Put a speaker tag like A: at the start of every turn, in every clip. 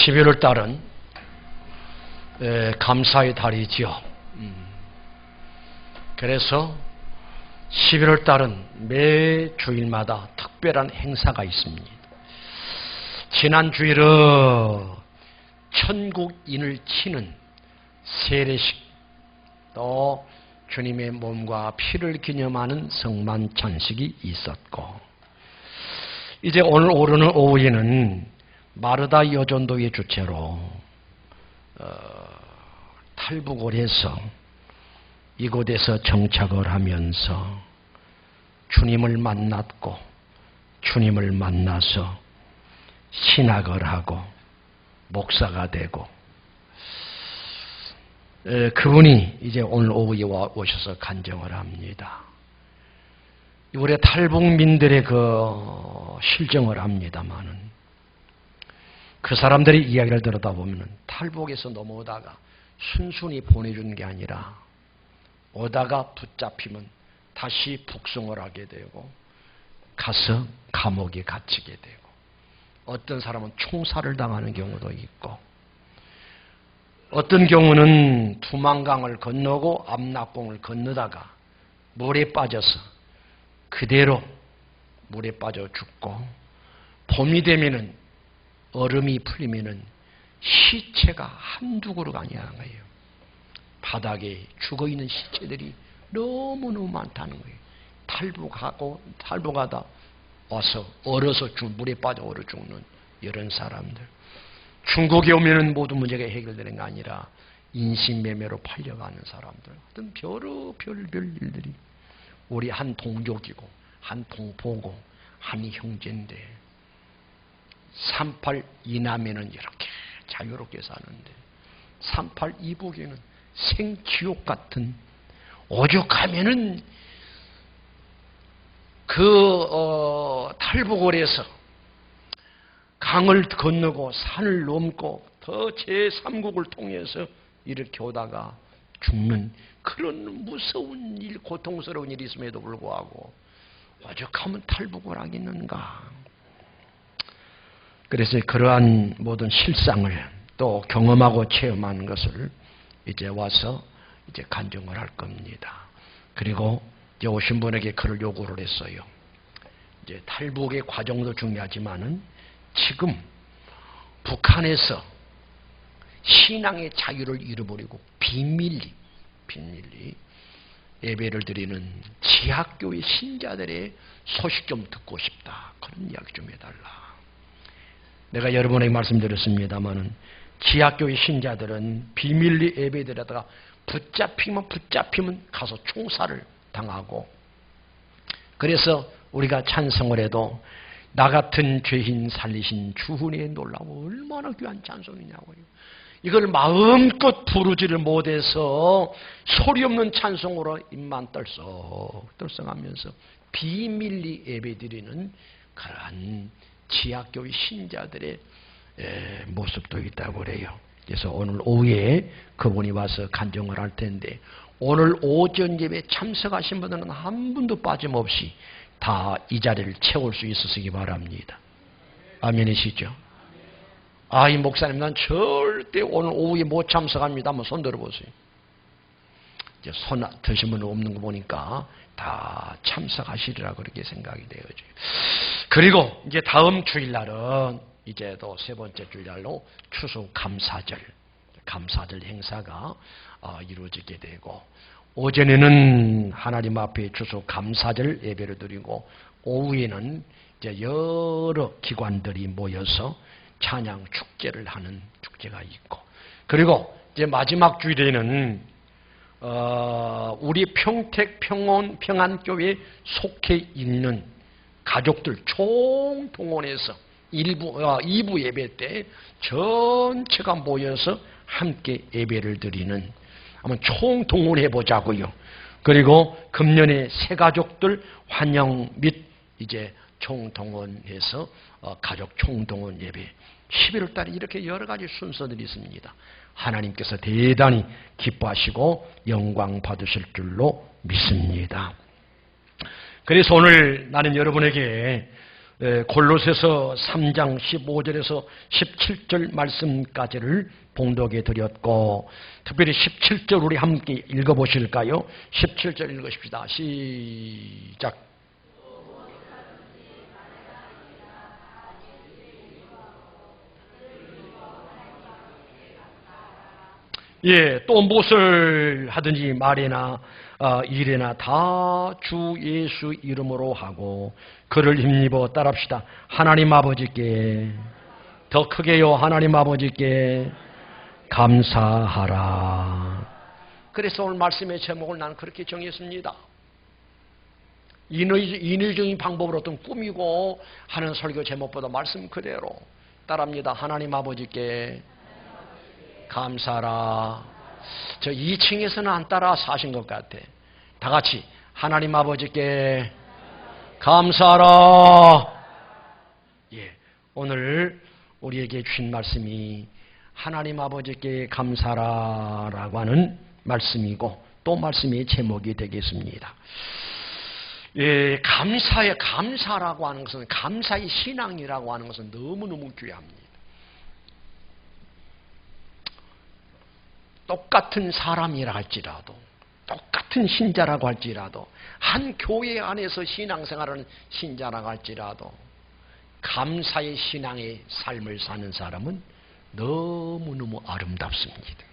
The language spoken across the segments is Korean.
A: 12월 달은 감사의 달이지요. 그래서 11월 달은 매 주일마다 특별한 행사가 있습니다. 지난 주일은 천국인을 치는 세례식, 또 주님의 몸과 피를 기념하는 성만찬식이 있었고, 이제 오늘 오르는 오후에는 마르다 여전도의 주체로 탈북을해서 이곳에서 정착을 하면서 주님을 만났고, 주님을 만나서 신학을 하고 목사가 되고, 그분이 이제 오늘 오후에 오셔서 간증을 합니다. 우리 탈북민들의 그 실정을 합니다만은, 그 사람들의 이야기를 들었다 보면 탈북에서 넘어오다가 순순히 보내준 게 아니라 오다가 붙잡히면 다시 북송을 하게 되고 가서 감옥에 갇히게 되고, 어떤 사람은 총살을 당하는 경우도 있고, 어떤 경우는 두만강을 건너고 압락봉을 건너다가 물에 빠져서 그대로 물에 빠져 죽고, 봄이 되면은 얼음이 풀리면은 시체가 한두 그루가 아니라는 거예요. 바닥에 죽어있는 시체들이 너무너무 많다는 거예요. 탈북하다 와서 얼어서 물에 빠져 얼어 죽는 이런 사람들. 중국에 오면은 모든 문제가 해결되는 게 아니라 인신매매로 팔려가는 사람들. 어떤 별별 일들이. 우리 한 동족이고 한 동포고 한 형제인데 38 이남에는 이렇게 자유롭게 사는데 38 이북에는 생지옥 같은, 오죽하면은 탈북을 해서 강을 건너고 산을 넘고 더 제3국을 통해서 이렇게 오다가 죽는 그런 무서운 일, 고통스러운 일이 있음에도 불구하고 오죽하면 탈북을 하겠는가. 그래서 그러한 모든 실상을 또 경험하고 체험하는 것을 이제 와서 이제 간증을 할 겁니다. 그리고 이제 오신 분에게 그를 요구를 했어요. 이제 탈북의 과정도 중요하지만은 지금 북한에서 신앙의 자유를 잃어버리고 비밀리 예배를 드리는 지하교회 신자들의 소식 좀 듣고 싶다. 그런 이야기 좀 해달라. 내가 여러분에게 말씀드렸습니다마는 지하교회 신자들은 비밀리 예배드리다가 붙잡히면 가서 총살을 당하고, 그래서 우리가 찬송을 해도 나 같은 죄인 살리신 주은혜의 놀라워 얼마나 귀한 찬송이냐고요. 이걸 마음껏 부르지를 못해서 소리 없는 찬송으로 입만 떨썩하면서 비밀리 예배드리는 그러한 지하교회 신자들의 모습도 있다고 그래요. 그래서 오늘 오후에 그분이 와서 간증을 할 텐데, 오늘 오전 예배 참석하신 분들은 한 분도 빠짐없이 다 이 자리를 채울 수 있으시기 바랍니다. 아멘이시죠? 이 목사님 난 절대 오늘 오후에 못 참석합니다. 한번 손 들어보세요. 이제 손 드신 분 없는 거 보니까 다 참석하시리라 그렇게 생각이 되어져요. 그리고 이제 다음 주일날은 이제 또 세 번째 주일날로 추수 감사절 행사가 이루어지게 되고, 오전에는 하나님 앞에 추수 감사절 예배를 드리고, 오후에는 이제 여러 기관들이 모여서 찬양 축제를 하는 축제가 있고, 그리고 이제 마지막 주일에는 우리 평택 평안교회에 속해 있는 가족들 총동원해서 2부 예배 때 전체가 모여서 함께 예배를 드리는, 한번 총동원해 보자고요. 그리고 금년에 새 가족들 환영 및 이제 총동원해서 가족 총동원 예배, 11월 달에 이렇게 여러 가지 순서들이 있습니다. 하나님께서 대단히 기뻐하시고 영광 받으실 줄로 믿습니다. 그래서 오늘 나는 여러분에게 골로새서 3장 15절에서 17절 말씀까지를 봉독해 드렸고, 특별히 17절 우리 함께 읽어보실까요? 17절 읽으십시다. 시작. 예, 또 무엇을 하든지 말이나 일이나 다 주 예수 이름으로 하고 그를 힘입어 따릅시다. 하나님 아버지께, 더 크게요, 하나님 아버지께 감사하라. 그래서 오늘 말씀의 제목을 나는 그렇게 정했습니다. 인위적인 방법으로 어떤 꾸미고 하는 설교 제목보다 말씀 그대로 따라합니다. 하나님 아버지께 감사하라. 저 2층에서는 안 따라서 하신 것 같아. 다 같이 하나님 아버지께 감사하라. 예, 오늘 우리에게 주신 말씀이 하나님 아버지께 감사하라라고 하는 말씀이고, 또 말씀의 제목이 되겠습니다. 예, 감사라고 하는 것은, 감사의 신앙이라고 하는 것은 너무너무 귀합니다. 똑같은 사람이라 할지라도, 똑같은 신자라고 할지라도, 한 교회 안에서 신앙생활하는 신자라고 할지라도 감사의 신앙의 삶을 사는 사람은 너무너무 아름답습니다.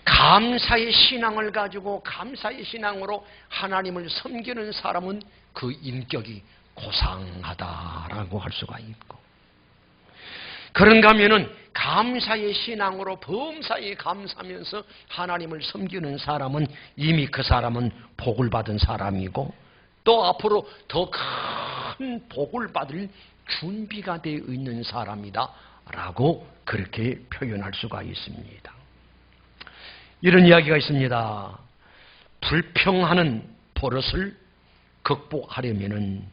A: 감사의 신앙을 가지고 감사의 신앙으로 하나님을 섬기는 사람은 그 인격이 고상하다라고 할 수가 있고, 그런가 하면은 감사의 신앙으로 범사에 감사하면서 하나님을 섬기는 사람은 이미 그 사람은 복을 받은 사람이고, 또 앞으로 더 큰 복을 받을 준비가 되어 있는 사람이다 라고 그렇게 표현할 수가 있습니다. 이런 이야기가 있습니다. 불평하는 버릇을 극복하려면은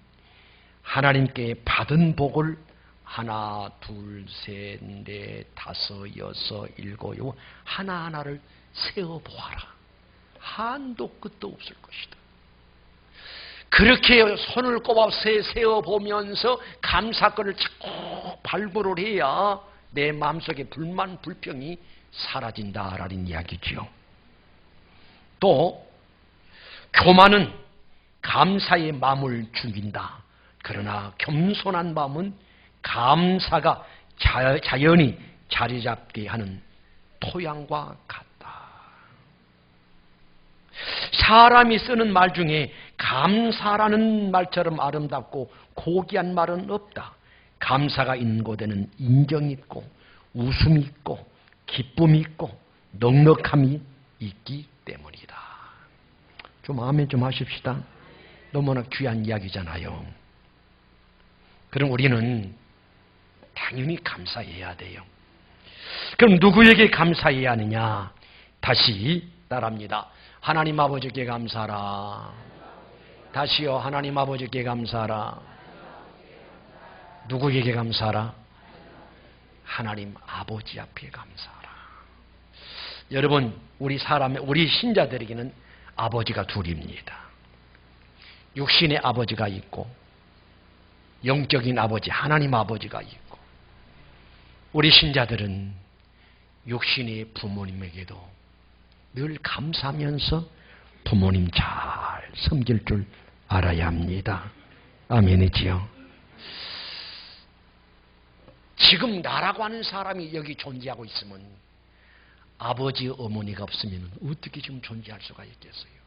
A: 하나님께 받은 복을 하나, 둘, 셋, 넷, 다섯, 여섯, 일곱, 하나하나를 세어보아라. 한도 끝도 없을 것이다. 그렇게 손을 꼽아 세어보면서 감사거리를 자꾸 발굴을 해야 내 마음속에 불만, 불평이 사라진다라는 이야기지요. 또 교만은 감사의 마음을 죽인다. 그러나 겸손한 마음은 감사가 자연히 자리 잡게 하는 토양과 같다. 사람이 쓰는 말 중에 감사라는 말처럼 아름답고 고귀한 말은 없다. 감사가 있는 곳에는 인정이 있고 웃음이 있고 기쁨이 있고 넉넉함이 있기 때문이다. 좀 아멘 좀 하십시다. 너무나 귀한 이야기잖아요. 그럼 우리는 당연히 감사해야 돼요. 그럼 누구에게 감사해야 하느냐? 다시 따라합니다. 하나님 아버지께 감사하라. 다시요. 하나님 아버지께 감사하라. 누구에게 감사하라? 하나님 아버지 앞에 감사하라. 여러분, 우리 신자들에게는 아버지가 둘입니다. 육신의 아버지가 있고 영적인 아버지, 하나님 아버지가 있고, 우리 신자들은 육신의 부모님에게도 늘 감사하면서 부모님 잘 섬길 줄 알아야 합니다. 아멘이지요. 지금 나라고 하는 사람이 여기 존재하고 있으면 아버지, 어머니가 없으면 어떻게 지금 존재할 수가 있겠어요?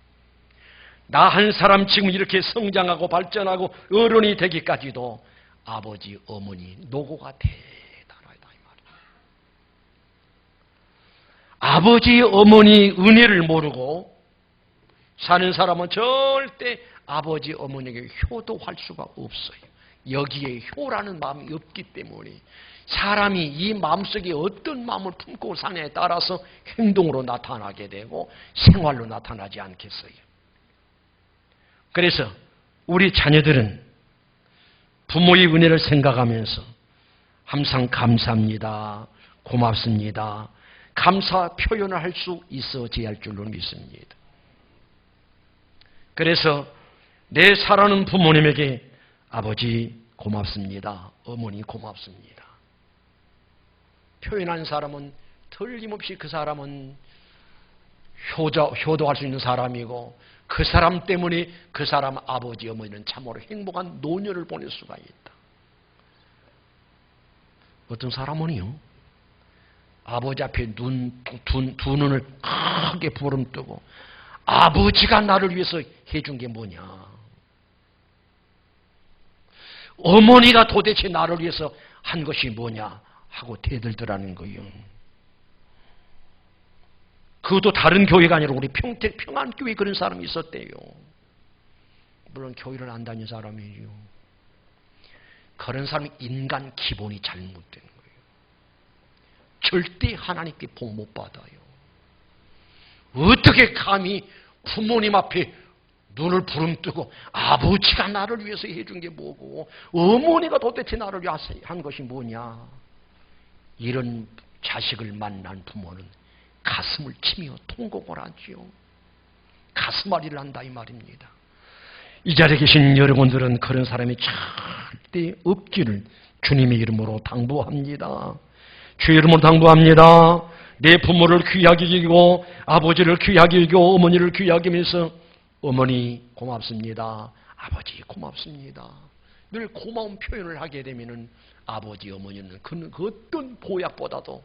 A: 나 한 사람 지금 이렇게 성장하고 발전하고 어른이 되기까지도 아버지, 어머니 노고가 대단하다 이 말이에요. 아버지, 어머니 은혜를 모르고 사는 사람은 절대 아버지, 어머니에게 효도할 수가 없어요. 여기에 효라는 마음이 없기 때문에 사람이 이 마음속에 어떤 마음을 품고 사냐에 따라서 행동으로 나타나게 되고 생활로 나타나지 않겠어요. 그래서 우리 자녀들은 부모의 은혜를 생각하면서 항상 감사합니다, 고맙습니다, 감사 표현을 할 수 있어져야 할 줄로 믿습니다. 그래서 내 사랑하는 부모님에게 아버지 고맙습니다. 어머니 고맙습니다. 표현한 사람은 틀림없이 그 사람은 효도할 수 있는 사람이고 그 사람 때문에 그 사람 아버지 어머니는 참으로 행복한 노년을 보낼 수가 있다. 어떤 사람은요, 아버지 앞에 두 눈을 크게 부름뜨고 아버지가 나를 위해서 해준 게 뭐냐, 어머니가 도대체 나를 위해서 한 것이 뭐냐 하고 대들더라는 거예요. 그것도 다른 교회가 아니라 우리 평택 평안교회에 그런 사람이 있었대요. 물론 교회를 안 다닌 사람이죠. 그런 사람이 인간 기본이 잘못된 거예요. 절대 하나님께 복 못 받아요. 어떻게 감히 부모님 앞에 눈을 부름뜨고 아버지가 나를 위해서 해준 게 뭐고 어머니가 도대체 나를 위해서 한 것이 뭐냐, 이런 자식을 만난 부모는 가슴을 치며 통곡을 하지요. 가슴앓이를 한다 이 말입니다. 이 자리에 계신 여러분들은 그런 사람이 절대 없기를 주님의 이름으로 당부합니다. 주의 이름으로 당부합니다. 내 부모를 귀하게 여기고 아버지를 귀하게 여기고 어머니를 귀하게 여기면서 어머니 고맙습니다. 아버지 고맙습니다. 늘 고마운 표현을 하게 되면은 아버지 어머니는 그 어떤 보약보다도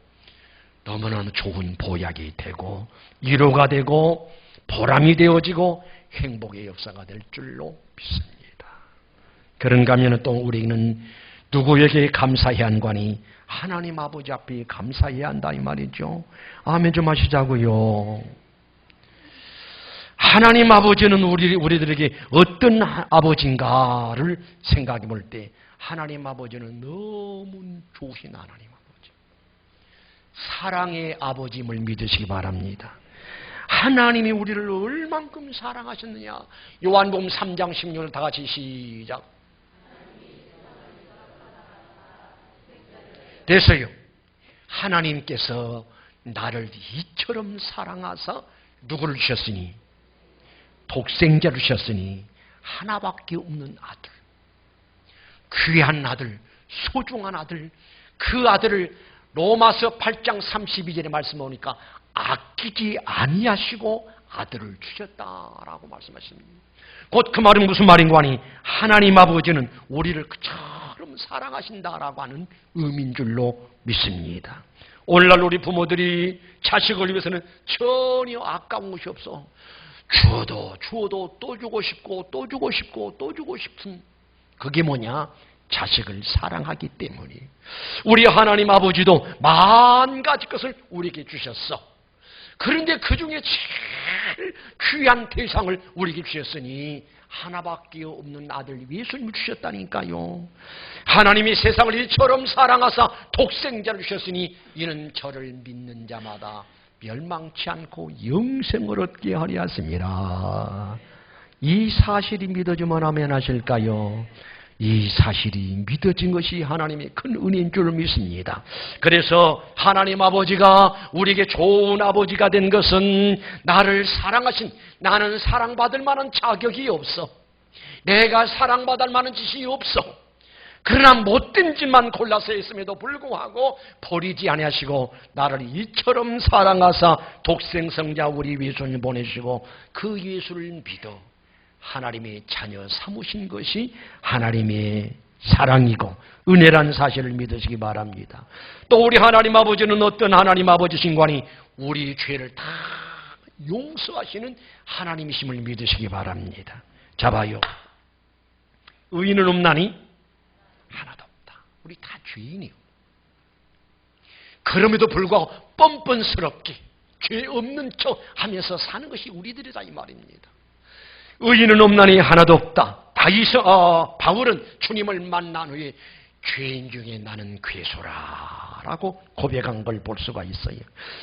A: 너무나 좋은 보약이 되고 위로가 되고 보람이 되어지고 행복의 역사가 될 줄로 믿습니다. 그런가 하면 또 우리는 누구에게 감사해야 한가니 하나님 아버지 앞에 감사해야 한다 이 말이죠. 아멘 좀 하시자고요. 하나님 아버지는 우리들에게 어떤 아버지인가를 생각해 볼 때 하나님 아버지는 너무 좋으신 하나님 아버지, 사랑의 아버지임을 믿으시기 바랍니다. 하나님이 우리를 얼만큼 사랑하셨느냐. 요한복음 3장 16절 다 같이 시작. 됐어요. 하나님께서 나를 이처럼 사랑하사 누구를 주셨으니? 독생자를 주셨으니 하나밖에 없는 아들, 귀한 아들, 소중한 아들, 그 아들을 로마서 8장 32절에 말씀 보니까 아끼지 아니하시고 아들을 주셨다라고 말씀하십니다. 곧 그 말은 무슨 말인가 하니 하나님 아버지는 우리를 그처럼 사랑하신다라고 하는 의미인 줄로 믿습니다. 오늘날 우리 부모들이 자식을 위해서는 전혀 아까운 것이 없어. 주어도 또 주고 싶고 또 주고 싶고 또 주고 싶은, 그게 뭐냐? 자식을 사랑하기 때문에. 우리 하나님 아버지도 만 가지 것을 우리에게 주셨어. 그런데 그 중에 제일 귀한 대상을 우리에게 주셨으니 하나밖에 없는 아들 예수님을 주셨다니까요. 하나님이 세상을 이처럼 사랑하사 독생자를 주셨으니 이는 저를 믿는 자마다 멸망치 않고 영생을 얻게 하려 하십니다. 이 사실이 믿어지면 아멘 하실까요? 이 사실이 믿어진 것이 하나님의 큰 은혜인 줄 믿습니다. 그래서 하나님 아버지가 우리에게 좋은 아버지가 된 것은 나를 사랑하신, 나는 사랑받을 만한 자격이 없어. 내가 사랑받을 만한 짓이 없어. 그러나 못된 짓만 골라서 했음에도 불구하고 버리지 아니하시고 나를 이처럼 사랑하사 독생성자 우리 예수님 보내시고 그 예수를 믿어 하나님의 자녀 삼으신 것이 하나님의 사랑이고 은혜란 사실을 믿으시기 바랍니다. 또 우리 하나님 아버지는 어떤 하나님 아버지신가 하니 우리 죄를 다 용서하시는 하나님이심을 믿으시기 바랍니다. 자 봐요. 의인은 없나니? 하나도 없다. 우리 다 죄인이요. 그럼에도 불구하고 뻔뻔스럽게 죄 없는 척 하면서 사는 것이 우리들이다 이 말입니다. 의인은 없나니 하나도 없다. 바울은 주님을 만난 후에 죄인 중에 나는 괴소라라고 고백한 걸 볼 수가 있어요.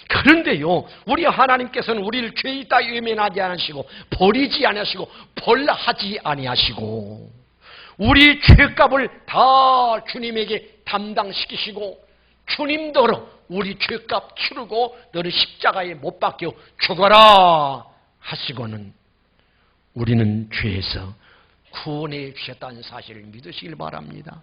A: 그런데요, 우리 하나님께서는 우리를 죄있다 외면하지 않으시고 버리지 아니하시고 벌하지 아니하시고 우리 죄값을 다 주님에게 담당시키시고 주님더러 우리 죄값 치르고 너를 십자가에 못 박혀 죽어라 하시고는 우리는 죄에서 구원해 주셨다는 사실을 믿으시길 바랍니다.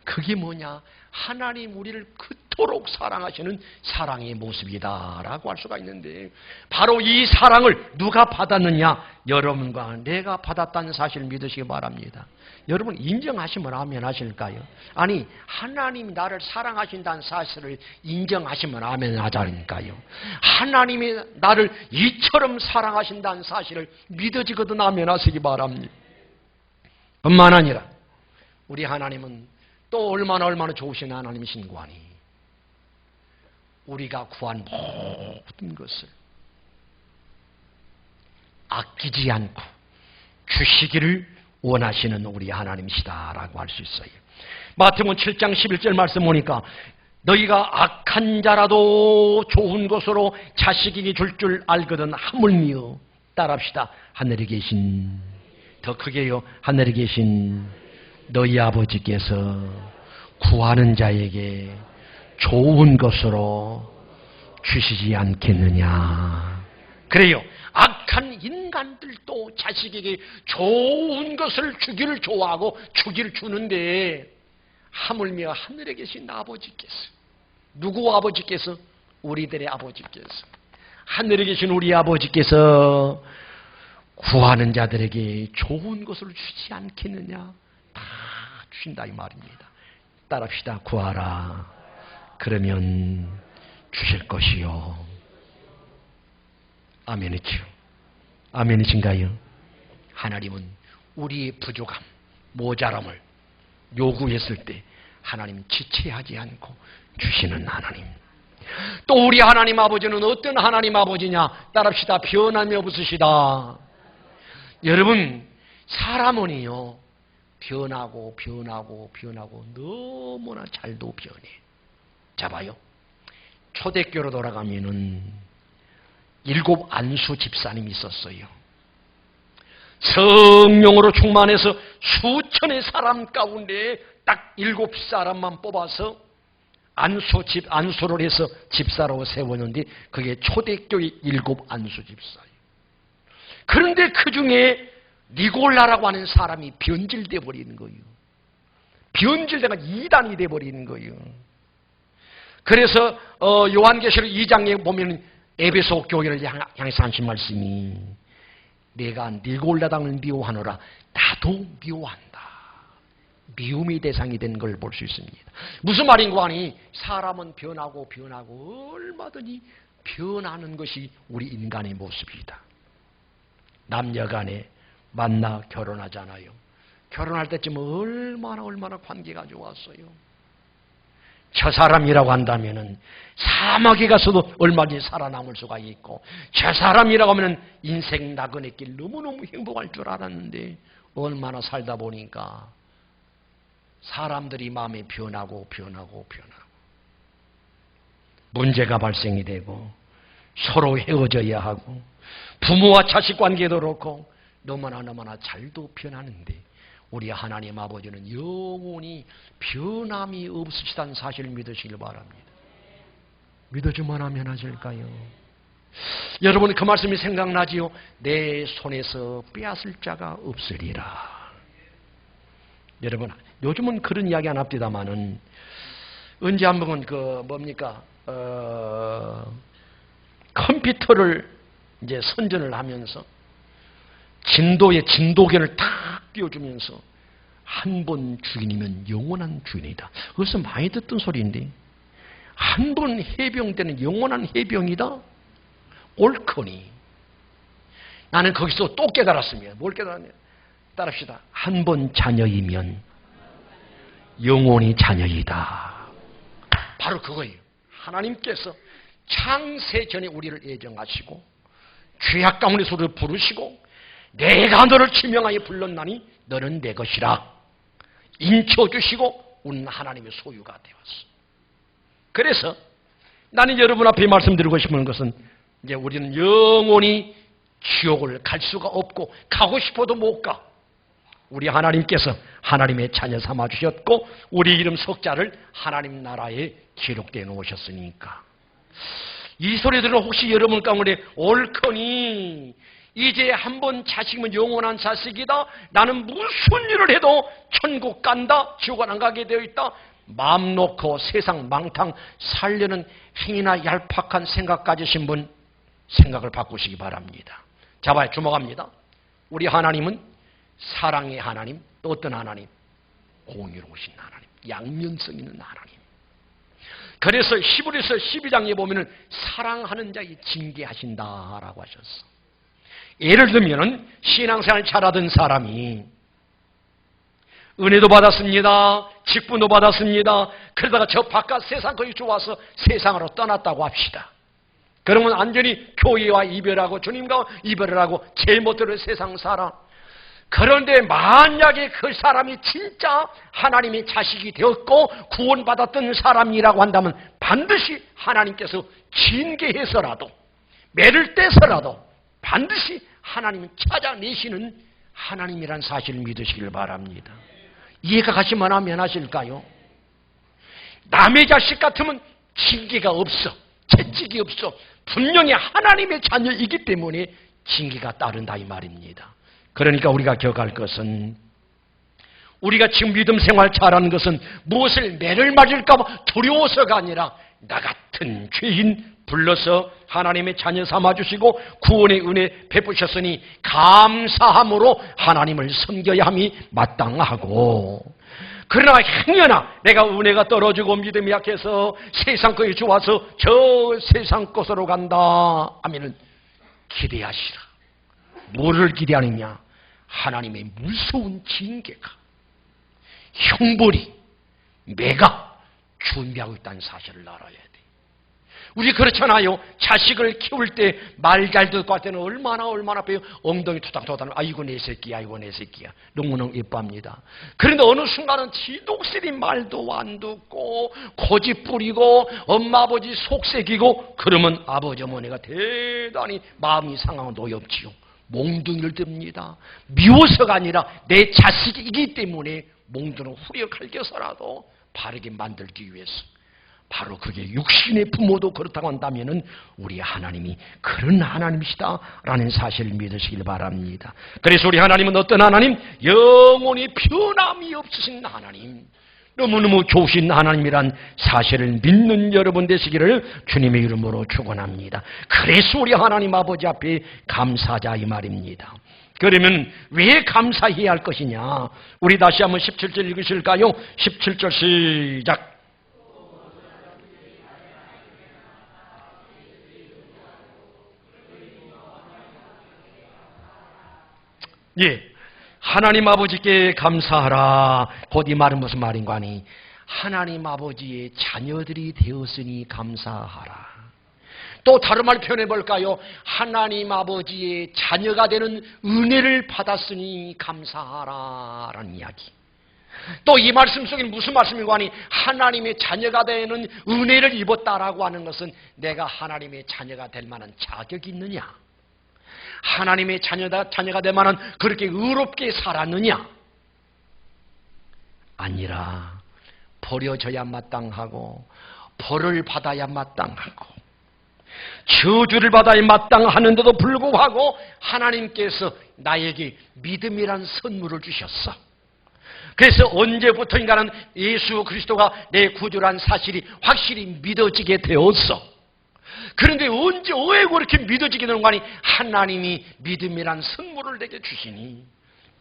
A: 그게 뭐냐? 하나님 우리를 그토록 사랑하시는 사랑의 모습이다라고 할 수가 있는데, 바로 이 사랑을 누가 받았느냐? 여러분과 내가 받았다는 사실을 믿으시기 바랍니다. 여러분 인정하시면 아멘 하실까요? 아니, 하나님이 나를 사랑하신다는 사실을 인정하시면 아멘 하자니까요. 하나님이 나를 이처럼 사랑하신다는 사실을 믿어지거든 아멘 하시기 바랍니다. 뿐만 아니라 우리 하나님은 또 얼마나 좋으신 하나님이신 거아니, 우리가 구한 모든 것을 아끼지 않고 주시기를 원하시는 우리 하나님이시다라고 할 수 있어요. 마태복음 7장 11절 말씀 보니까 너희가 악한 자라도 좋은 것으로 자식에게 줄 알거든 하물며, 따라합시다. 하늘에 계신, 더 크게요, 하늘에 계신 너희 아버지께서 구하는 자에게 좋은 것으로 주시지 않겠느냐. 그래요. 악한 인간들도 자식에게 좋은 것을 주기를 좋아하고 주기를 주는데, 하물며 하늘에 계신 아버지께서, 누구 아버지께서? 우리들의 아버지께서, 하늘에 계신 우리 아버지께서 구하는 자들에게 좋은 것을 주지 않겠느냐. 다 주신다 이 말입니다. 따라합시다. 구하라, 그러면 주실 것이요. 아멘이죠. 아멘이신가요? 하나님은 우리의 부족함, 모자람을 요구했을 때 하나님 지체하지 않고 주시는 하나님. 또 우리 하나님 아버지는 어떤 하나님 아버지냐? 따라합시다. 변함이 없으시다. 여러분, 사람은요 변하고 너무나 잘도 변해. 자 봐요. 초대교로 돌아가면은 7 안수 집사님이 있었어요. 성령으로 충만해서 수천의 사람 가운데 딱 7사람만 뽑아서 안수를 해서 집사로 세웠는데, 그게 초대교의 7 안수 집사예요. 그런데 그 중에 니골라라고 하는 사람이 변질돼 버리는 거예요. 변질돼가 이단이 돼 버리는 거예요. 그래서 요한계시록 2장에 보면 에베소 교회를 향해서 하신 말씀이, 내가 니골라당을 미워하노라, 나도 미워한다. 미움의 대상이 된 걸 볼 수 있습니다. 무슨 말인고 하니, 사람은 변하고 얼마든지 변하는 것이 우리 인간의 모습이다. 남녀간에 만나 결혼하잖아요. 결혼할 때쯤 얼마나 관계가 좋았어요. 저 사람이라고 한다면은 사막에 가서도 얼마든지 살아남을 수가 있고, 저 사람이라고 하면은 인생 나그네 길 너무너무 행복할 줄 알았는데, 얼마나 살다 보니까 사람들이 마음이 변하고 문제가 발생이 되고, 서로 헤어져야 하고, 부모와 자식 관계도 그렇고 너무나 잘도 변하는데, 우리 하나님 아버지는 영원히 변함이 없으시다는 사실을 믿으시길 바랍니다. 믿어주면 하면 하실까요? 여러분, 그 말씀이 생각나지요? 내 손에서 빼앗을 자가 없으리라. 여러분, 요즘은 그런 이야기 안 합니다마는, 언제 한번 컴퓨터를 이제 선전을 하면서 진도견을 탁 띄워주면서, 한 번 주인이면 영원한 주인이다. 그것은 많이 듣던 소리인데, 한 번 해병되는 영원한 해병이다? 옳거니. 나는 거기서 또 깨달았습니다. 뭘 깨달았냐? 따라합시다. 한 번 자녀이면 영원히 자녀이다. 바로 그거예요. 하나님께서 창세 전에 우리를 예정하시고 죄악 가운데서 우리를 부르시고, 내가 너를 지명하여 불렀나니 너는 내 것이라 인쳐주시고 우리는 하나님의 소유가 되었어. 그래서 나는 여러분 앞에 말씀드리고 싶은 것은, 이제 우리는 영원히 지옥을 갈 수가 없고, 가고 싶어도 못 가. 우리 하나님께서 하나님의 자녀 삼아 주셨고, 우리 이름 석자를 하나님 나라에 기록되어 놓으셨으니까. 이 소리 들으면 혹시 여러분 가운데 옳거니 이제 한번 자식이면 영원한 자식이다. 나는 무슨 일을 해도 천국 간다. 지옥은 안 가게 되어 있다. 마음 놓고 세상 망탕 살려는 행위나 얄팍한 생각 가지신 분 생각을 바꾸시기 바랍니다. 잡아요. 주목합니다. 우리 하나님은 사랑의 하나님, 또 어떤 하나님? 공의로우신 하나님, 양면성 있는 하나님. 그래서 히브리서 12장에 보면은 사랑하는 자에 징계하신다라고 하셨어. 예를 들면은 신앙생활 잘하던 사람이 은혜도 받았습니다. 직분도 받았습니다. 그러다가 저 바깥 세상 거기 좋아서 세상으로 떠났다고 합시다. 그러면 완전히 교회와 이별하고 주님과 이별을 하고 제 멋대로 세상 살아. 그런데 만약에 그 사람이 진짜 하나님의 자식이 되었고 구원받았던 사람이라고 한다면 반드시 하나님께서 징계해서라도 매를 떼서라도 반드시 하나님은 찾아내시는 하나님이란 사실을 믿으시길 바랍니다. 이해가 가시면 하면 하실까요? 남의 자식 같으면 징계가 없어. 채찍이 없어. 분명히 하나님의 자녀이기 때문에 징계가 따른다 이 말입니다. 그러니까 우리가 기억할 것은 우리가 지금 믿음 생활 잘하는 것은 무엇을 매를 맞을까 봐 두려워서가 아니라 나 같은 죄인 불러서 하나님의 자녀 삼아주시고 구원의 은혜 베푸셨으니 감사함으로 하나님을 섬겨야 함이 마땅하고, 그러나 행여나 내가 은혜가 떨어지고 믿음이 약해서 세상 것이 좋아서 저 세상 것으로 간다 하면은 기대하시라. 뭐를 기대하느냐? 하나님의 무서운 징계가, 형벌이, 매가 준비하고 있다는 사실을 알아야 돼. 우리 그렇잖아요. 자식을 키울 때 말 잘 듣고 할 때는 얼마나 배요. 엉덩이 토닥토닥 아이고 내 새끼야, 아이고 내 새끼야. 너무너무 예뻐합니다. 그런데 어느 순간은 지독스리 말도 안 듣고 고집 부리고 엄마 아버지 속색이고 그러면 아버지 어머니가 대단히 마음이 상하고 노엽지요. 몽둥이를 듭니다. 미워서가 아니라 내 자식이기 때문에 몽둥이를 후려갈겨서라도 바르게 만들기 위해서. 바로 그게 육신의 부모도 그렇다고 한다면은 우리 하나님이 그런 하나님이시다라는 사실을 믿으시길 바랍니다. 그래서 우리 하나님은 어떤 하나님? 영원히 변함이 없으신 하나님, 너무너무 좋으신 하나님이란 사실을 믿는 여러분 되시기를 주님의 이름으로 축원합니다. 그래서 우리 하나님 아버지 앞에 감사하자 이 말입니다. 그러면 왜 감사해야 할 것이냐? 우리 다시 한번 17절 읽으실까요? 17절 시작. 예, 하나님 아버지께 감사하라. 곧 이 말은 무슨 말인가 하니 하나님 아버지의 자녀들이 되었으니 감사하라. 또 다른 말 표현해 볼까요? 하나님 아버지의 자녀가 되는 은혜를 받았으니 감사하라 라는 이야기. 또 이 말씀 속에는 무슨 말씀인가 하니 하나님의 자녀가 되는 은혜를 입었다라고 하는 것은 내가 하나님의 자녀가 될 만한 자격이 있느냐? 하나님의 자녀가 될 만한 그렇게 의롭게 살았느냐? 아니라 버려져야 마땅하고 벌을 받아야 마땅하고 저주를 받아야 마땅하는데도 불구하고 하나님께서 나에게 믿음이란 선물을 주셨어. 그래서 언제부터인가는 예수 그리스도가 내 구주란 사실이 확실히 믿어지게 되었어. 그런데 언제 왜 그렇게 믿어지게 되는 거 아니? 하나님이 믿음이란 선물을 내게 주시니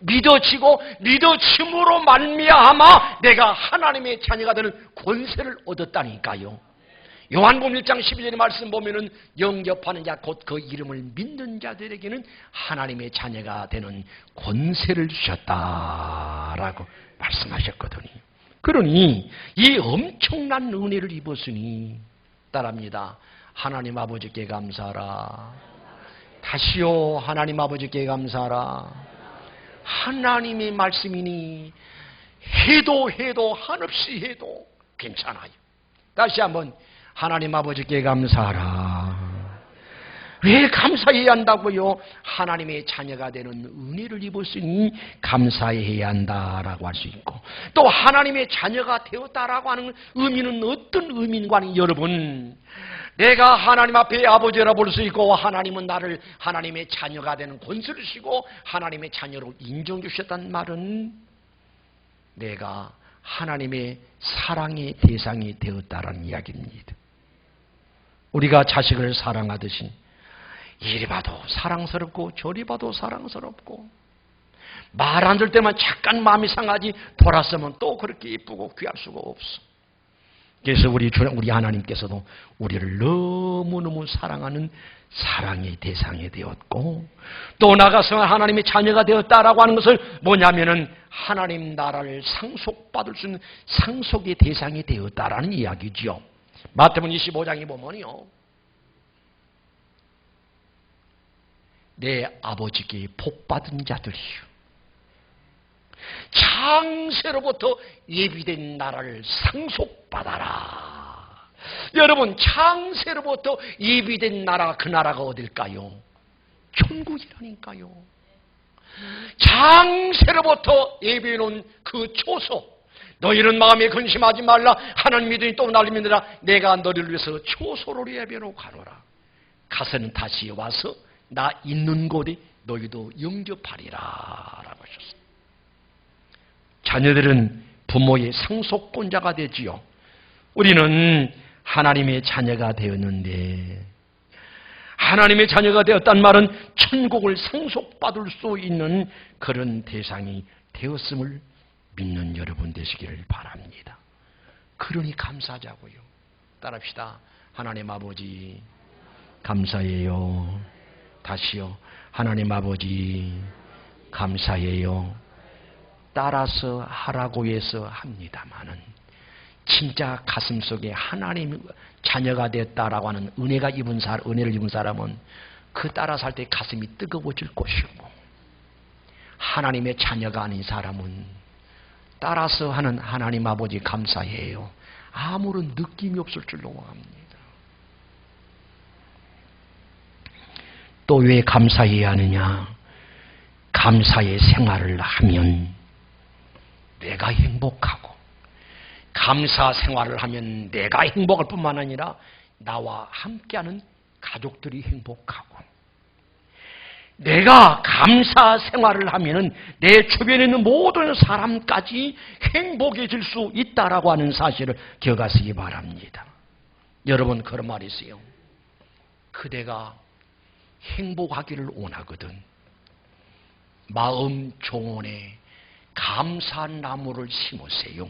A: 믿어지고 믿어짐으로 말미암아 내가 하나님의 자녀가 되는 권세를 얻었다니까요. 요한복음 1장 12절의 말씀 보면은 영접하는 자 곧 그 이름을 믿는 자들에게는 하나님의 자녀가 되는 권세를 주셨다라고 말씀하셨거든요. 그러니 이 엄청난 은혜를 입었으니 따라합니다. 하나님 아버지께 감사하라. 다시요, 하나님 아버지께 감사하라. 하나님의 말씀이니 해도 한없이 해도 괜찮아요. 다시 한번 하나님 아버지께 감사하라. 왜 감사해야 한다고요? 하나님의 자녀가 되는 은혜를 입었으니 감사해야 한다라고 할 수 있고, 또 하나님의 자녀가 되었다라고 하는 의미는 어떤 의미인가 하니 여러분, 내가 하나님 앞에 아버지라 부를 수 있고 하나님은 나를 하나님의 자녀가 되는 권세를 주시고 하나님의 자녀로 인정 주셨다는 말은 내가 하나님의 사랑의 대상이 되었다라는 이야기입니다. 우리가 자식을 사랑하듯이 이리 봐도 사랑스럽고 저리 봐도 사랑스럽고 말 안 들 때만 잠깐 마음이 상하지 돌아서면 또 그렇게 예쁘고 귀할 수가 없어. 그래서 우리 하나님께서도 우리를 너무너무 사랑하는 사랑의 대상이 되었고 또 나가서 하나님의 자녀가 되었다라고 하는 것을 뭐냐면은 하나님 나라를 상속받을 수 있는 상속의 대상이 되었다라는 이야기죠. 마태복음 25장에 보면요. 내 아버지께 복받은 자들이요. 창세로부터 예비된 나라를 상속받아라. 여러분 창세로부터 예비된 나라 그 나라가 어딜까요? 천국이라니까요. 창세로부터 예비해놓은 그 초소 너희는 마음에 근심하지 말라. 하나님 믿으니 또 나를 믿으라. 내가 너희를 위해서 초소를 예비해놓고 가노라. 가서는 다시 와서 나 있는 곳에 너희도 영접하리라 라고 하셨습니다. 자녀들은 부모의 상속권자가 되지요. 우리는 하나님의 자녀가 되었는데 하나님의 자녀가 되었단 말은 천국을 상속받을 수 있는 그런 대상이 되었음을 믿는 여러분 되시기를 바랍니다. 그러니 감사하자고요. 따라합시다. 하나님 아버지 감사해요. 다시요. 하나님 아버지 감사해요. 따라서 하라고 해서 합니다마는 진짜 가슴속에 하나님 자녀가 되었다라고 하는 은혜를 입은 사람은 그 따라서 할 때 가슴이 뜨거워질 것이고 하나님의 자녀가 아닌 사람은 따라서 하는 하나님 아버지 감사해요. 아무런 느낌이 없을 줄로 압니다. 또 왜 감사해야 하느냐? 감사의 생활을 하면 내가 행복하고 감사 생활을 하면 내가 행복할 뿐만 아니라 나와 함께하는 가족들이 행복하고 내가 감사 생활을 하면 내 주변에 있는 모든 사람까지 행복해질 수 있다라고 하는 사실을 기억하시기 바랍니다. 여러분 그런 말이 있어요. 그대가 행복하기를 원하거든 마음 정원에 감사나무를 심으세요.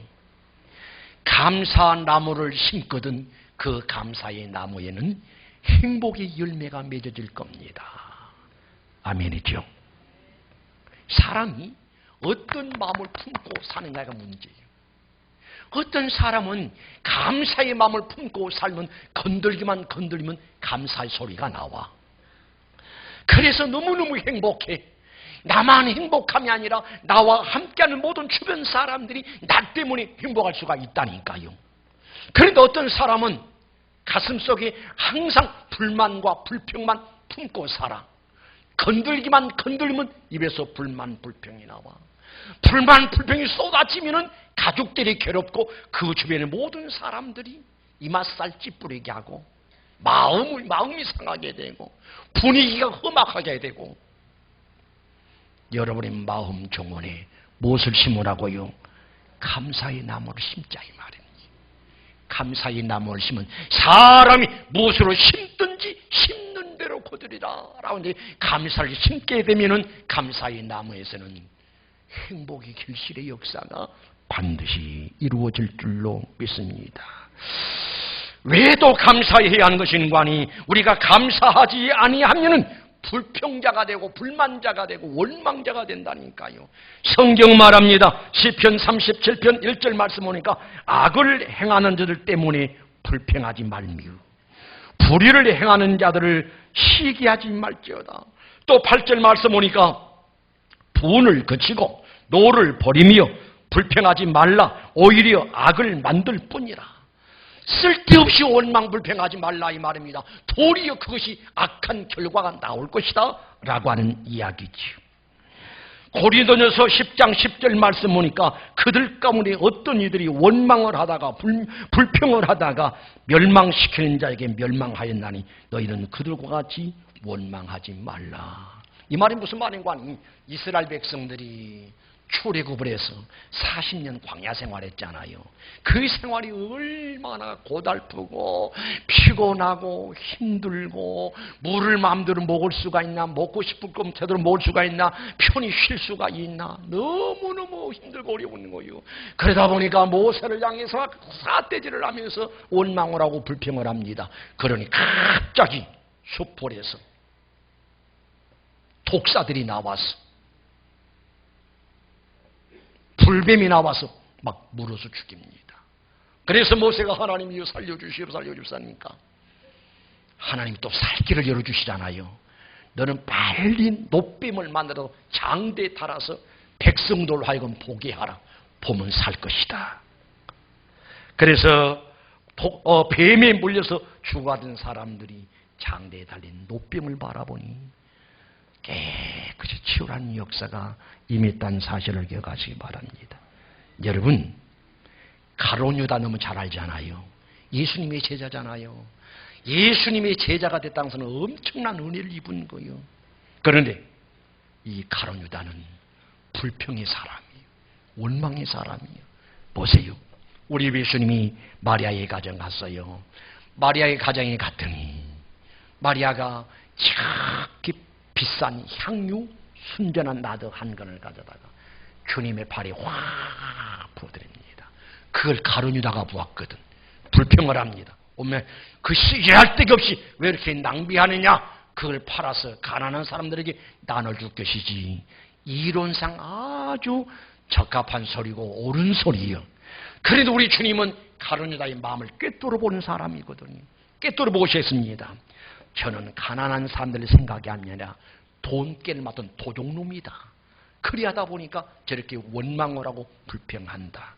A: 감사나무를 심거든 그 감사의 나무에는 행복의 열매가 맺어질 겁니다. 아멘이죠. 사람이 어떤 마음을 품고 사는가가 문제예요. 어떤 사람은 감사의 마음을 품고 살면 건들면 감사의 소리가 나와. 그래서 너무너무 행복해. 나만 행복함이 아니라 나와 함께하는 모든 주변 사람들이 나 때문에 행복할 수가 있다니까요. 그런데 어떤 사람은 가슴속에 항상 불만과 불평만 품고 살아. 건들면 입에서 불만 불평이 나와. 불만 불평이 쏟아지면 가족들이 괴롭고 그 주변의 모든 사람들이 이맛살 찌푸리게 하고 마음이 상하게 되고 분위기가 험악하게 되고 여러분의 마음 정원에 무엇을 심으라고요? 감사의 나무를 심자 이 말입니다. 감사의 나무를 심은 사람이 무엇으로 심든지 심는 대로 거두리라 라고 하는데 감사를 심게 되면은 감사의 나무에서는 행복의 결실의 역사가 반드시 이루어질 줄로 믿습니다. 왜 또 감사해야 하는 것인가 하니 우리가 감사하지 아니하면은 불평자가 되고 불만자가 되고 원망자가 된다니까요. 성경 말합니다. 시편 37편 1절 말씀 보니까 악을 행하는 자들 때문에 불평하지 말미요 불의를 행하는 자들을 시기하지 말지어다. 또 8절 말씀 보니까 분을 그치고 노를 버리며 불평하지 말라. 오히려 악을 만들 뿐이라. 쓸데없이 원망 불평하지 말라 이 말입니다. 도리어 그것이 악한 결과가 나올 것이다 라고 하는 이야기지요. 고린도전서 10장 10절 말씀 보니까 그들 가운데 어떤 이들이 원망을 하다가 불평을 하다가 멸망시키는 자에게 멸망하였나니 너희는 그들과 같이 원망하지 말라. 이 말이 무슨 말인가 하니 이스라엘 백성들이 출애굽을 해서 40년 광야 생활했잖아요. 그 생활이 얼마나 고달프고 피곤하고 힘들고 물을 마음대로 먹을 수가 있나, 먹고 싶을 거면 제대로 먹을 수가 있나, 편히 쉴 수가 있나, 너무너무 힘들고 어려운 거예요. 그러다 보니까 모세를 향해서 삿대질을 하면서 원망을 하고 불평을 합니다. 그러니 갑자기 숲벌에서 독사들이 나와서 불뱀이 나와서 막 물어서 죽입니다. 그래서 모세가 하나님이여 살려주시옵사니까 하나님이 또 살길을 열어주시잖아요. 너는 빨리 노뱀을 만들어 장대에 달아서 백성들 하여금 보게 하라. 보면 살 것이다. 그래서 뱀에 물려서 죽어가던 사람들이 장대에 달린 노뱀을 바라보니 깨끗이 치유라는 역사가 임했다는 사실을 기억하시기 바랍니다. 여러분, 가룟 유다 너무 잘 알잖아요. 예수님의 제자잖아요. 예수님의 제자가 됐다는 것은 엄청난 은혜를 입은 거예요. 그런데 이 가룟 유다는 불평의 사람이에요. 원망의 사람이에요. 보세요. 우리 예수님이 마리아의 가정 갔어요. 마리아의 가정에 갔더니 마리아가 작게 비싼 향유 순전한 나드 한 건을 가져다가 주님의 발에 확 부어드립니다. 그걸 가룟 유다가 보았거든. 불평을 합니다. 오면 그 시기할 데가 없이 왜 이렇게 낭비하느냐? 그걸 팔아서 가난한 사람들에게 나눠줄 것이지. 이론상 아주 적합한 소리고 옳은 소리예요. 그래도 우리 주님은 가룟 유다의 마음을 꿰뚫어 보는 사람이거든요. 꿰뚫어 보셨습니다. 저는 가난한 사람들의 생각이 아니라 돈 깨를 맡은 도둑놈이다. 그리하다 보니까 저렇게 원망을 하고 불평한다.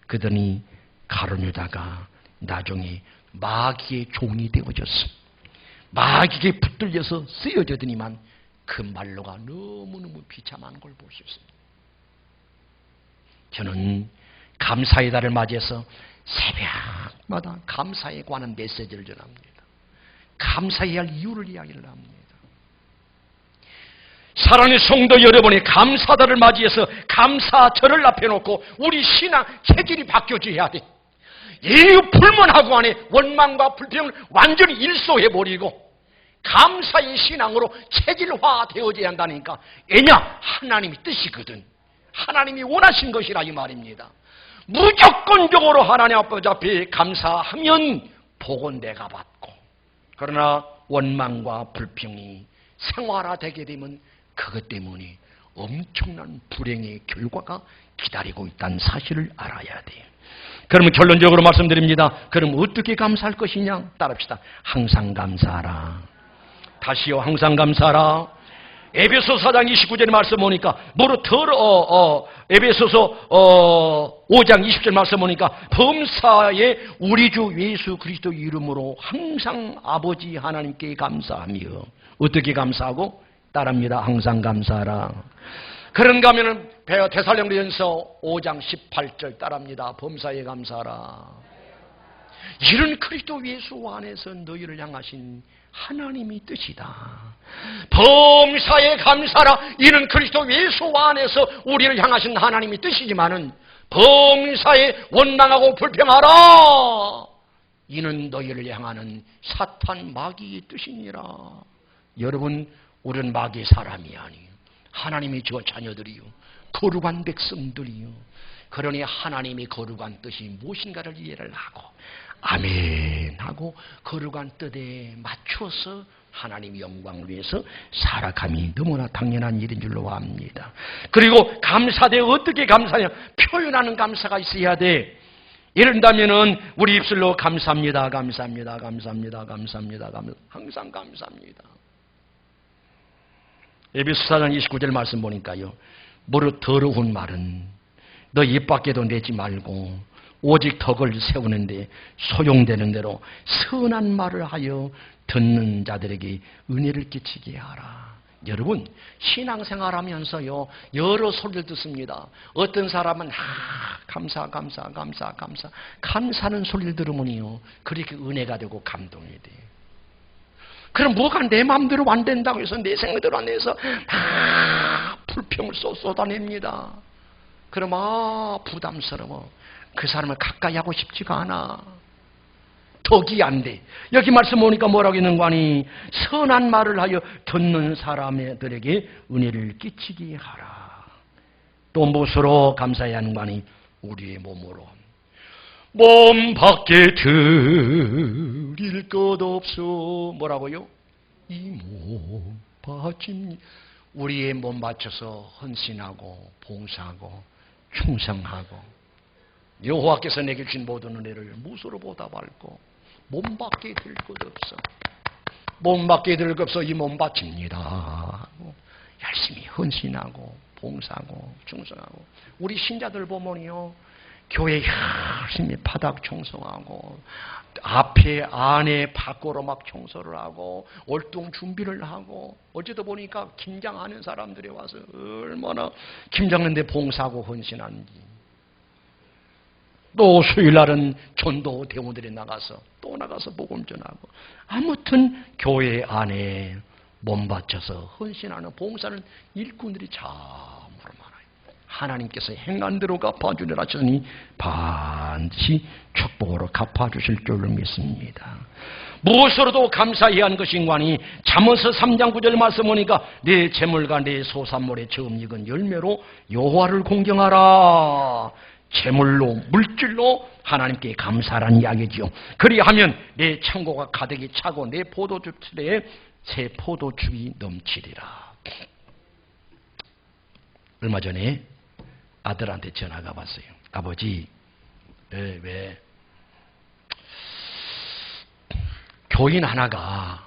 A: 그러더니 가룟 유다가 나중에 마귀의 종이 되어졌어. 마귀에 붙들려서 쓰여지더니만 그 말로가 너무너무 비참한 걸 볼 수 있습니다. 저는 감사의 달을 맞이해서 새벽마다 감사에 관한 메시지를 전합니다. 감사해야 할 이유를 이야기를 합니다. 사랑하는 성도 여러분이 감사달을 맞이해서 감사절을 앞에 놓고 우리 신앙 체질이 바뀌어져야 돼. 이유 불문하고 안에 원망과 불평을 완전히 일소해버리고 감사의 신앙으로 체질화되어져야 한다니까. 왜냐? 하나님이 뜻이거든. 하나님이 원하신 것이라 이 말입니다. 무조건적으로 하나님 앞에 감사하면 복은 내가 받고, 그러나 원망과 불평이 생활화되게 되면 그것 때문에 엄청난 불행의 결과가 기다리고 있다는 사실을 알아야 돼요. 그러면 결론적으로 말씀드립니다. 그럼 어떻게 감사할 것이냐? 따릅시다. 항상 감사하라. 다시요. 항상 감사하라. 에베소서 4장 29절의 말씀 보니까 에베소서 5장 20절 말씀 보니까 범사에 우리 주 예수 그리스도 이름으로 항상 아버지 하나님께 감사하며. 어떻게 감사하고? 따릅니다. 항상 감사하라. 그런가 하면은 데살로니가전서 5장 18절 따릅니다. 범사에 감사하라. 이런 그리스도 예수 안에서 너희를 향하신 하나님이 뜻이다. 범사에 감사하라. 이는 그리스도 예수 안에서 우리를 향하신 하나님이 뜻이지만은 범사에 원망하고 불평하라. 이는 너희를 향하는 사탄 마귀의 뜻이니라. 여러분, 우리는 마귀의 사람이 아니에요. 하나님이 저 자녀들이요, 거룩한 백성들이요. 그러니 하나님의 거룩한 뜻이 무엇인가를 이해를 하고 아멘 하고 거룩한 뜻에 맞춰서 하나님의 영광을 위해서 살아감이 너무나 당연한 일인 줄로 압니다. 그리고 감사대 어떻게 감사냐? 표현하는 감사가 있어야 돼. 이런다면은 우리 입술로 감사합니다, 감사합니다, 감사합니다, 감사합니다, 항상 감사합니다. 에베소 4장 29절 말씀 보니까요, 무릇 더러운 말은 너 입 밖에도 내지 말고 오직 덕을 세우는데 소용되는 대로 선한 말을 하여 듣는 자들에게 은혜를 끼치게 하라. 여러분, 신앙생활하면서요 여러 소리를 듣습니다. 어떤 사람은 감사하는 소리를 들으면요 그렇게 은혜가 되고 감동이 돼요. 그럼 뭐가 내 마음대로 안 된다고 해서 내 생각대로 안 해서 불평을 쏟아냅니다. 그럼 부담스러워. 그 사람을 가까이 하고 싶지가 않아. 덕이 안 돼. 여기 말씀 보니까 뭐라고 있는 거니? 선한 말을 하여 듣는 사람들에게 은혜를 끼치게 하라. 또 무엇으로 감사해야 하는 거니? 우리의 몸으로. 몸 밖에 드릴 것 없어. 뭐라고요? 이 몸 바칩니다. 우리의 몸 바쳐서 헌신하고 봉사하고 충성하고 여호와께서 내게 주신 모든 은혜를 무수로 보답할고 몸 밖에 들 것 없어. 몸 밖에 들 것 없어. 이 몸 바칩니다. 열심히 헌신하고 봉사하고 충성하고. 우리 신자들 보면요 교회 열심히 바닥 청소하고 앞에 안에 밖으로 막 청소를 하고 월동 준비를 하고 어제도 보니까 김장하는 사람들이 와서 얼마나 김장하는데 봉사하고 헌신하는지. 또 수요일날은 전도 대원들이 나가서 또 나가서 복음 전하고. 아무튼 교회 안에 몸 바쳐서 헌신하는 봉사는 일꾼들이 참으로 많아요. 하나님께서 행한 대로 갚아주리라 하시니 반드시 축복으로 갚아주실 줄로 믿습니다. 무엇으로도 감사해야 하는 것인가니 잠언서 3장 9절 말씀 보니까 내 재물과 내 소산물의 처음 익은 열매로 여호와를 공경하라. 재물로 물질로 하나님께 감사라는 이야기죠. 그리하면 내 창고가 가득히 차고 내 포도주 틀에 새 포도즙이 넘치리라. 얼마 전에 아들한테 전화가 왔어요. 아버지, 왜 교인 하나가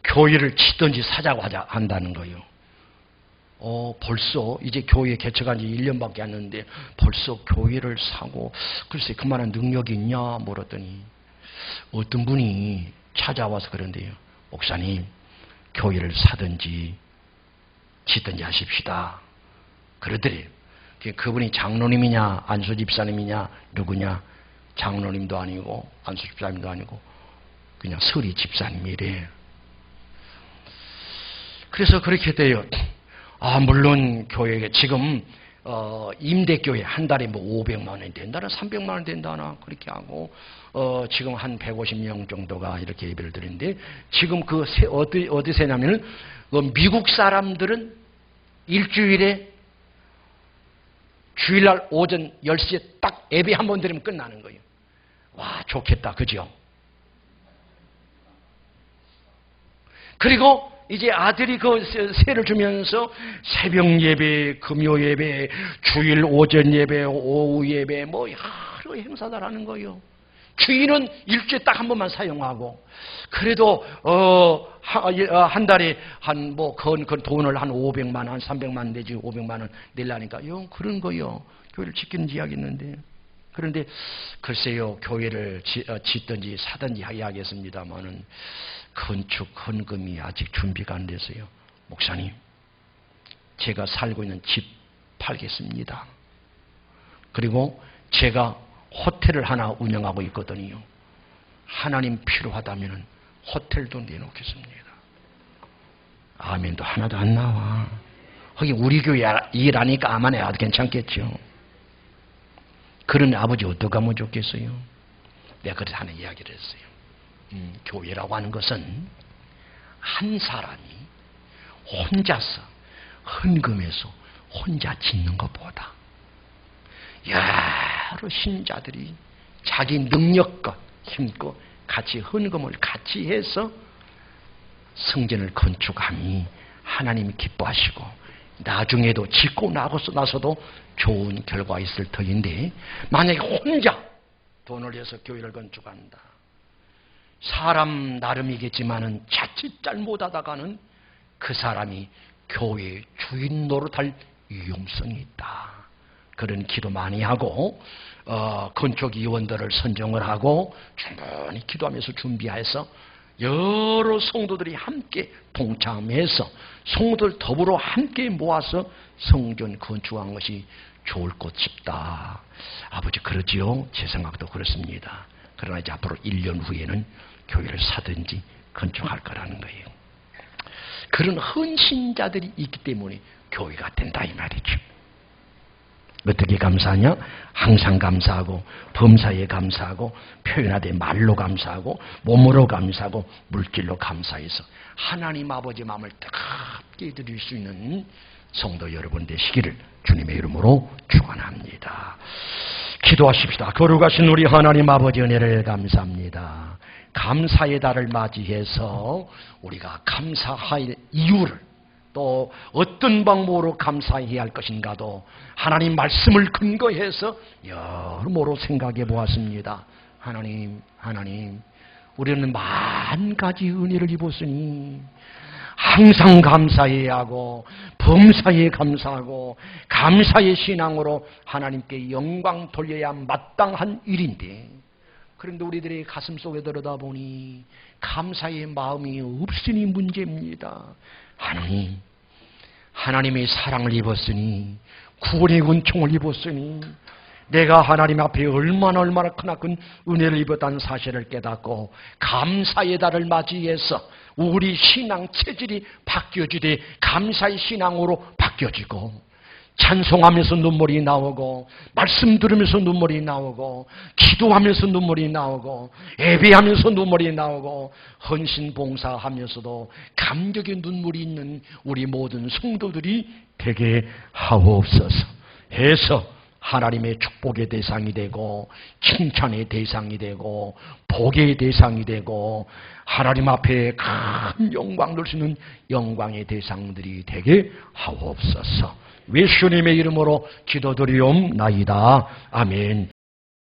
A: 교회를 치든지 사자고 한다는 거예요. 벌써 이제 교회 개척한 지 1년밖에 안 됐는데 벌써 교회를 사고. 글쎄 그만한 능력이 있냐 물었더니 어떤 분이 찾아와서 그런데요. 목사님, 교회를 사든지 짓든지 하십시다. 그러더래요. 그분이 장로님이냐 안수 집사님이냐 누구냐. 장로님도 아니고 안수 집사님도 아니고 그냥 서리 집사님이래. 그래서 그렇게 돼요. 물론 교회에 지금 임대교회 한 달에 뭐 500만 원이 된다나 300만 원 된다나 그렇게 하고 지금 한 150명 정도가 이렇게 예배를 드리는데 지금 어디서 냐면은 미국 사람들은 일주일에 주일날 오전 10시에 딱 예배 한 번 드리면 끝나는 거예요. 와, 좋겠다. 그죠? 그리고 이제 아들이 그 세를 주면서 새벽 예배, 금요 예배, 주일 오전 예배, 오후 예배 뭐 여러 행사들 하는 거예요. 주일은 일주일에 딱 한 번만 사용하고. 그래도 한 달에 한 뭐 그 돈을 한 500만 원, 한 300만 내지 500만 원 내려니까 그런 거요. 교회를 지키는 이야기했는데. 그런데 글쎄요, 교회를 짓든지 사든지 이야기했습니다만은 건축 헌금이 아직 준비가 안 돼서요. 목사님, 제가 살고 있는 집 팔겠습니다. 그리고 제가 호텔을 하나 운영하고 있거든요. 하나님 필요하다면 호텔도 내놓겠습니다. 아멘도 하나도 안 나와. 거기 우리 교회 일하니까 아마 내가 괜찮겠죠. 그런 아버지 어떡하면 좋겠어요? 내가 그래서 하는 이야기를 했어요. 교회라고 하는 것은 한 사람이 혼자서 헌금해서 혼자 짓는 것보다 여러 신자들이 자기 능력과 힘과 같이 헌금을 같이 해서 성전을 건축함이 하나님이 기뻐하시고 나중에도 짓고 나서도 좋은 결과가 있을 터인데 만약에 혼자 돈을 내서 교회를 건축한다. 사람 나름이겠지만은 자칫 잘못하다가는 그 사람이 교회의 주인 노릇할 위험성이 있다. 그런 기도 많이 하고 건축위원들을 선정을 하고 충분히 기도하면서 준비해서 여러 성도들이 함께 동참해서 성도들 더불어 함께 모아서 성전 건축한 것이 좋을 것 싶다. 아버지 그러지요? 제 생각도 그렇습니다. 그러나 이제 앞으로 1년 후에는 교회를 사든지 건축할 거라는 거예요. 그런 헌신자들이 있기 때문에 교회가 된다 이 말이죠. 어떻게 감사하냐? 항상 감사하고 범사에 감사하고 표현하되 말로 감사하고 몸으로 감사하고 물질로 감사해서 하나님 아버지 마음을 뜨겁게 드릴 수 있는 성도 여러분 되시기를 주님의 이름으로 축원합니다. 기도하십시다. 거룩하신 우리 하나님 아버지 은혜를 감사합니다. 감사의 달을 맞이해서 우리가 감사할 이유를 또 어떤 방법으로 감사해야 할 것인가도 하나님 말씀을 근거해서 여러모로 생각해 보았습니다. 하나님 우리는 만 가지 은혜를 입었으니 항상 감사해야 하고 범사에 감사하고 감사의 신앙으로 하나님께 영광 돌려야 마땅한 일인데, 그런데 우리들의 가슴 속에 들여다보니 감사의 마음이 없으니 문제입니다. 하나님의 사랑을 입었으니, 구원의 은총을 입었으니, 내가 하나님 앞에 얼마나 큰 은혜를 입었다는 사실을 깨닫고 감사의 달을 맞이해서 우리 신앙 체질이 바뀌어지되 감사의 신앙으로 바뀌어지고, 찬송하면서 눈물이 나오고 말씀 들으면서 눈물이 나오고 기도하면서 눈물이 나오고 예배하면서 눈물이 나오고 헌신 봉사하면서도 감격의 눈물이 있는 우리 모든 성도들이 되게 하옵소서 해서 하나님의 축복의 대상이 되고 칭찬의 대상이 되고 복의 대상이 되고 하나님 앞에 큰 영광 돌 수 있는 영광의 대상들이 되게 하옵소서. 예수님의 이름으로 기도드리옵나이다. 아멘.